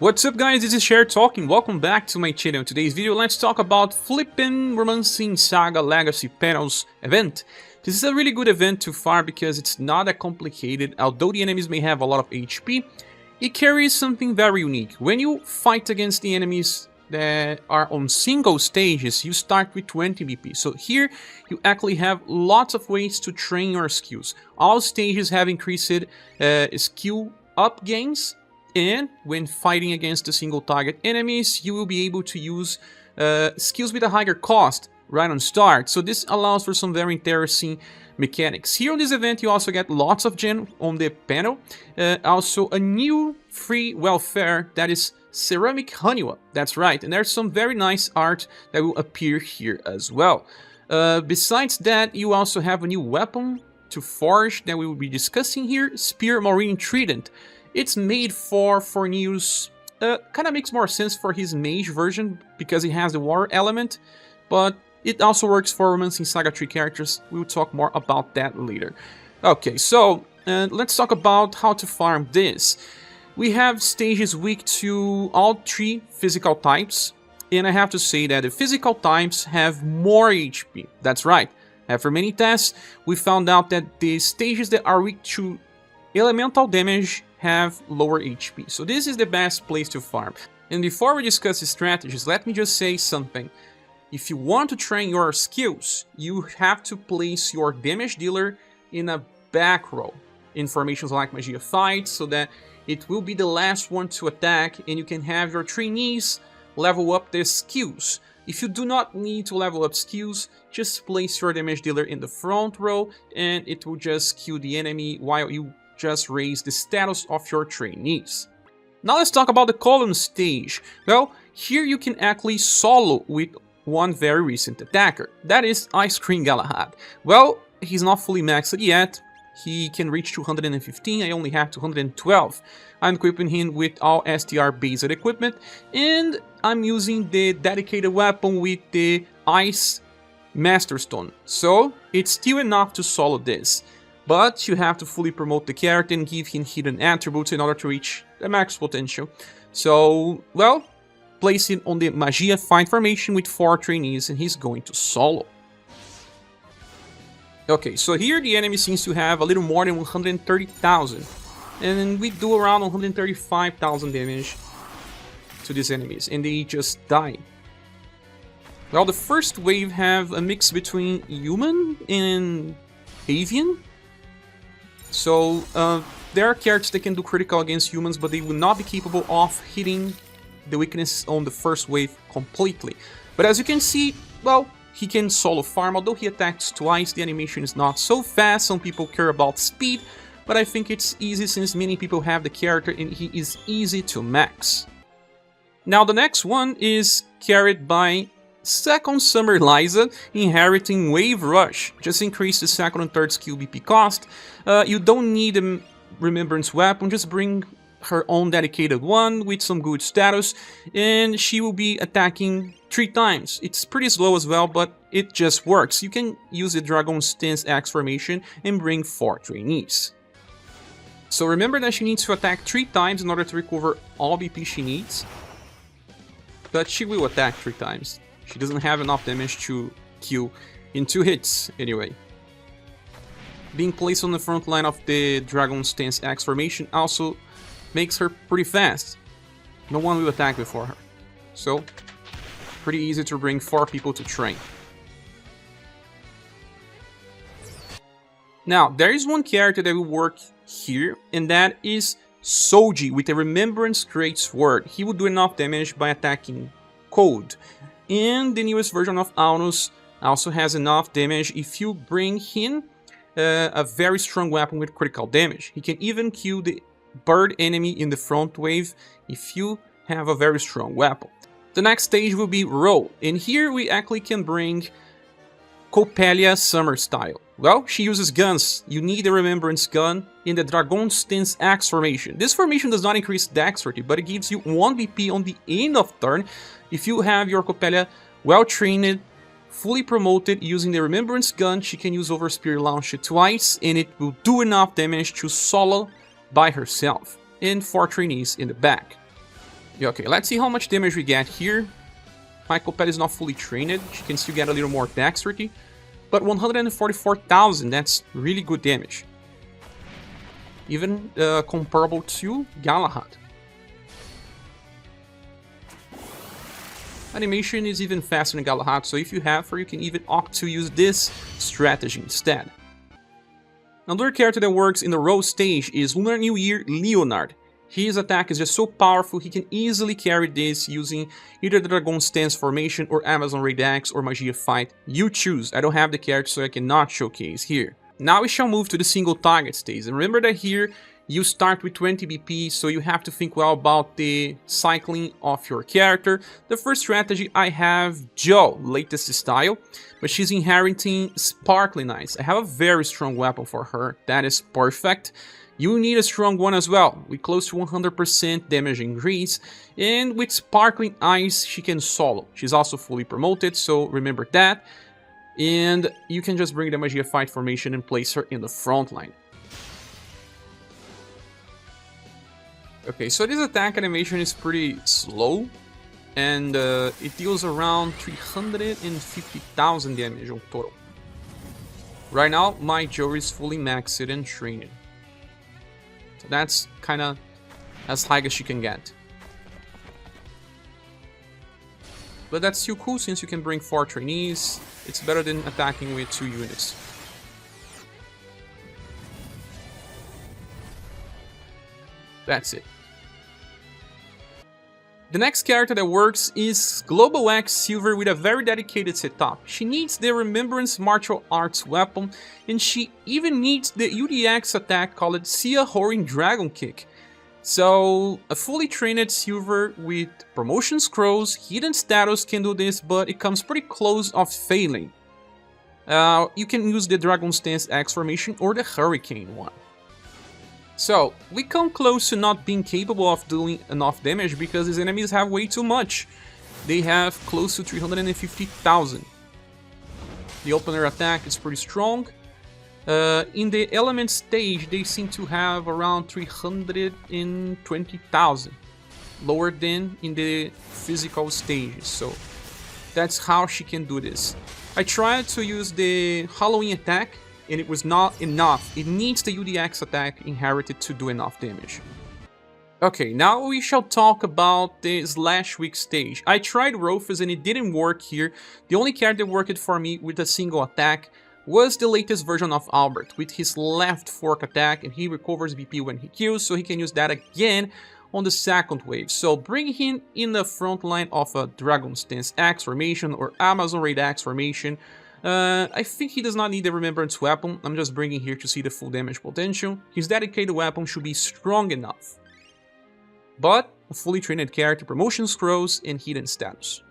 What's up guys, this is Cher talking, welcome back to my channel. In today's video, let's talk about flipping Romancing SaGa Legacy Panels event. This is a really good event to farm because it's not that complicated. Although the enemies may have a lot of HP, it carries something very unique. When you fight against the enemies that are on single stages, you start with 20 BP. So here you actually have lots of ways to train your skills. All stages have increased skill up gains. And when fighting against the single target enemies, you will be able to use skills with a higher cost right on start. So this allows for some very interesting mechanics. Here on this event, you also get lots of gem on the panel. Also a new free welfare that is Ceramic Haniwa. That's right. And there's some very nice art that will appear here as well. Besides that, you also have a new weapon to forge that we will be discussing here. Spear Marine Trident. It's made for Fornews, kind of makes more sense for his mage version because it has the water element, but it also works for Romancing SaGa 3 characters. We'll talk more about that later. Okay, so let's talk about how to farm this. We have stages weak to all three physical types, and I have to say that the physical types have more HP. That's right. After many tests, we found out that the stages that are weak to elemental damage have lower HP. So this is the best place to farm. And before we discuss the strategies, let me just say something. If you want to train your skills, you have to place your damage dealer in a back row in formations like Magia fights, so that it will be the last one to attack and you can have your trainees level up their skills. If you do not need to level up skills, just place your damage dealer in the front row and it will just kill the enemy while you just raise the status of your trainees. Now let's talk about the column stage. Well, here you can actually solo with one very recent attacker. That is Ice Cream Galahad. Well, he's not fully maxed yet. He can reach 215, I only have 212. I'm equipping him with all STR based equipment, and I'm using the dedicated weapon with the Ice Master Stone. So it's still enough to solo this. But you have to fully promote the character and give him hidden attributes in order to reach the max potential. So, well, place him on the Magia fight formation with 4 trainees and he's going to solo. Okay, so here the enemy seems to have a little more than 130,000. And we do around 135,000 damage to these enemies and they just die. Well, the first wave have a mix between human and avian. So, there are characters that can do critical against humans, but they will not be capable of hitting the weakness on the first wave completely. But as you can see, well, he can solo farm. Although he attacks twice, the animation is not so fast. Some people care about speed, but I think it's easy since many people have the character and he is easy to max. Now the next one is carried by Second Summer Lyza, inheriting Wave Rush. Just increase the second and third skill BP cost. You don't need a Remembrance weapon, just bring her own dedicated one with some good status, and she will be attacking 3 times. It's pretty slow as well, but it just works. You can use the Dragon's Stance Axe formation and bring 4 trainees. So remember that she needs to attack 3 times in order to recover all BP she needs, but she will attack 3 times. She doesn't have enough damage to kill in 2 hits, anyway. Being placed on the front line of the Dragon's Stance Axe formation also makes her pretty fast. No one will attack before her. So, pretty easy to bring 4 people to train. Now, there is one character that will work here, and that is Souji with a Remembrance Great Sword. He will do enough damage by attacking cold. And the newest version of Aunus also has enough damage if you bring him a very strong weapon with critical damage. He can even kill the bird enemy in the front wave if you have a very strong weapon. The next stage will be Roll, and here we actually can bring Coppelia Summer style. Well, she uses guns. You need a Remembrance gun in the Dragon's Stance Axe formation. This formation does not increase dexterity, but it gives you 1 BP on the end of turn. If you have your Coppelia well trained, fully promoted using the Remembrance gun, she can use Overspear launch it twice and it will do enough damage to solo by herself, and 4 trainees in the back. Yeah, okay, let's see how much damage we get here. My Coppelia is not fully trained. She can still get a little more dexterity. But 144,000, that's really good damage. Even comparable to Galahad. Animation is even faster than Galahad, so if you have her, you can even opt to use this strategy instead. Another character that works in the Rose stage is Lunar New Year Leonard. His attack is just so powerful, he can easily carry this using either the Dragon Stance formation or Amazon Raid Axe or Magia fight. You choose. I don't have the character, so I cannot showcase here. Now we shall move to the single target stage. And remember that here you start with 20 BP, so you have to think well about the cycling of your character. The first strategy, I have Jo, latest style, but she's inheriting Sparkling Eyes. I have a very strong weapon for her, that is perfect. You need a strong one as well, with close to 100% damage increase, and with Sparkling Eyes she can solo. She's also fully promoted, so remember that. And you can just bring the Magia fight formation and place her in the front line. Okay, so this attack animation is pretty slow, and it deals around 350,000 damage on total. Right now, my Jo is fully maxed and trained. So that's kinda as high as she can get. But that's still cool since you can bring 4 trainees. It's better than attacking with 2 units. That's it. The next character that works is Global X Silver with a very dedicated setup. She needs the Remembrance martial arts weapon, and she even needs the UDX attack called Sia Roaring Dragon Kick. So, a fully trained Silver with promotion scrolls, hidden status can do this, but it comes pretty close of failing. You can use the Dragon Stance X formation or the Hurricane one. So, we come close to not being capable of doing enough damage because these enemies have way too much. They have close to 350,000. The opener attack is pretty strong. In the element stage, they seem to have around 320,000. Lower than in the physical stages, so that's how she can do this. I tried to use the Halloween attack, and it was not enough. It needs the UDX attack inherited to do enough damage. Okay, now we shall talk about the Slash Weak stage. I tried Rufus and it didn't work here. The only character that worked for me with a single attack was the latest version of Albert, with his left fork attack, and he recovers BP when he kills, so he can use that again on the second wave. So bring him in the front line of a Dragon Stance Axe formation or Amazon Raid Axe formation. I think he does not need the Remembrance weapon. I'm just bringing here to see the full damage potential. His dedicated weapon should be strong enough. But a fully trained character, promotion scrolls, and hidden status.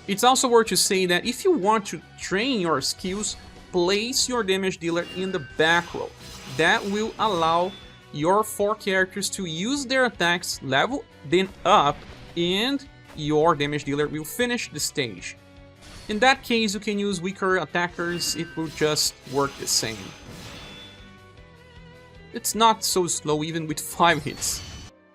It's also worth to say that if you want to train your skills, place your damage dealer in the back row. That will allow your 4 characters to use their attacks, level them up, and your damage dealer will finish the stage. In that case, you can use weaker attackers, it will just work the same. It's not so slow even with 5 hits.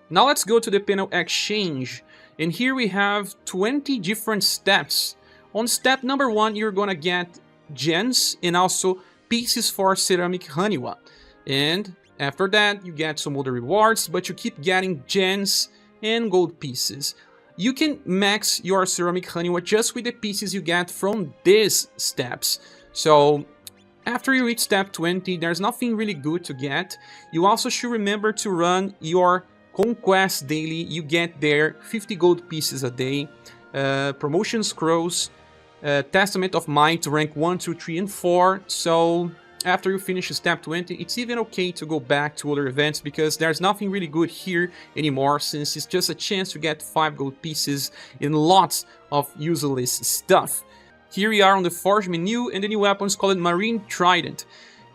Now let's go to the Pannel Exchange, and here we have 20 different steps. On step number 1, you're gonna get gems and also pieces for ceramic Haniwa. And after that, you get some other rewards, but you keep getting gems and gold pieces. You can max your ceramic Haniwa just with the pieces you get from these steps. So after you reach step 20, there's nothing really good to get. You also should remember to run your Conquest daily. You get there 50 gold pieces a day, promotion scrolls, Testament of Might rank 1, 2, 3, and 4. So after you finish step 20, it's even okay to go back to other events because there's nothing really good here anymore, since it's just a chance to get 5 gold pieces and lots of useless stuff. Here we are on the Forge menu, and the new weapon is called Marine Trident.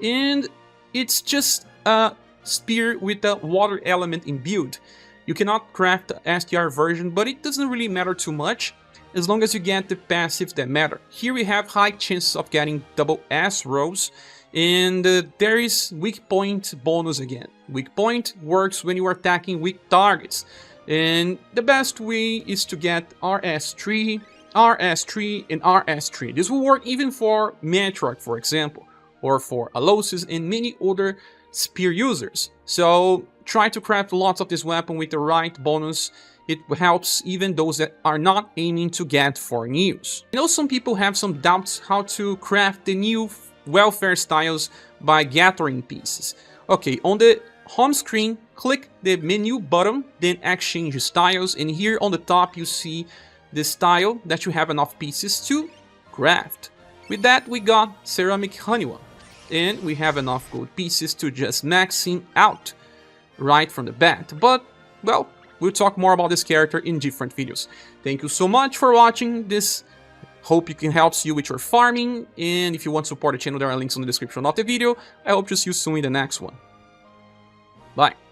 And it's just a spear with a water element imbued. You cannot craft the STR version, but it doesn't really matter too much, as long as you get the passives that matter. Here we have high chances of getting double S rolls, And there is weak point bonus again. Weak point works when you are attacking weak targets. And the best way is to get RS3, RS3, and RS3. This will work even for Metroid, for example, or for Alosis and many other spear users. So try to craft lots of this weapon with the right bonus. It helps even those that are not aiming to get for news. I know some people have some doubts how to craft the new welfare styles by gathering pieces. Okay, on the home screen, click the menu button, then exchange styles, and here on the top you see the style that you have enough pieces to craft. With that we got ceramic Haniwa, and we have enough gold pieces to just max him out right from the bat. But well, we'll talk more about this character in different videos. Thank you so much for watching this. Hope it can help you with your farming, and if you want to support the channel, there are links in the description of the video. I hope to see you soon in the next one. Bye.